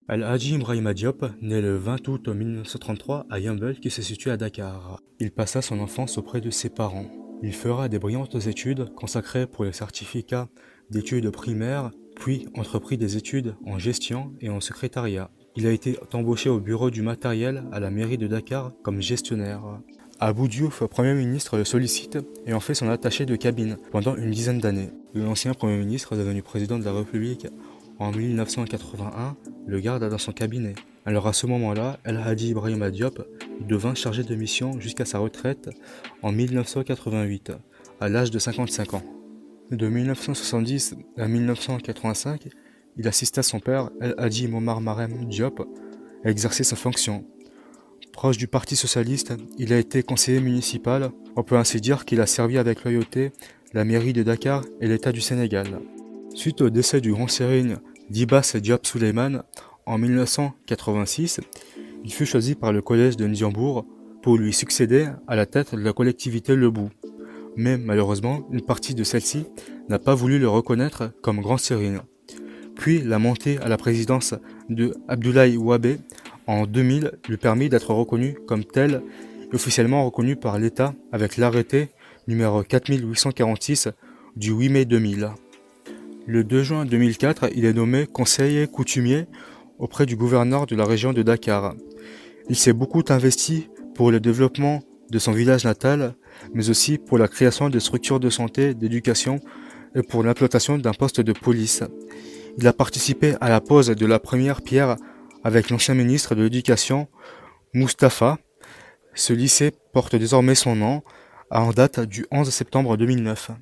Al-Hadji Ibrahima Diop naît le 20 août 1933 à Yeumbeul qui se situe à Dakar. Il passa son enfance auprès de ses parents. Il fera des brillantes études consacrées pour les certificats d'études primaires, puis entreprit des études en gestion et en secrétariat. Il a été embauché au bureau du matériel à la mairie de Dakar comme gestionnaire. Abou Diouf, Premier ministre, le sollicite et en fait son attaché de cabine pendant une dizaine d'années. L'ancien Premier ministre, devenu président de la République en 1981, le garde dans son cabinet. Alors à ce moment-là, El-Hadji Ibrahima Diop devint chargé de mission jusqu'à sa retraite en 1988, à l'âge de 55 ans. De 1970 à 1985, il assista son père, El-Hadji Momar Marem Diop, à exercer sa fonction. Proche du Parti socialiste, il a été conseiller municipal. On peut ainsi dire qu'il a servi avec loyauté la mairie de Dakar et l'État du Sénégal. Suite au décès du grand sérigne Djibass Diop Souleymane en 1986, il fut choisi par le collège de Ndiambour pour lui succéder à la tête de la collectivité Lebou. Mais malheureusement, une partie de celle-ci n'a pas voulu le reconnaître comme grand sérigne. Puis la montée à la présidence de Abdoulaye Wade en 2000 lui permit d'être reconnu comme tel et officiellement reconnu par l'État avec l'arrêté numéro 4846 du 8 mai 2000. Le 2 juin 2004, il est nommé conseiller coutumier auprès du gouverneur de la région de Dakar. Il s'est beaucoup investi pour le développement de son village natal, mais aussi pour la création de structures de santé, d'éducation et pour l'implantation d'un poste de police. Il a participé à la pose de la première pierre avec l'ancien ministre de l'Éducation, Mustapha. Ce lycée porte désormais son nom, en date du 11 septembre 2009.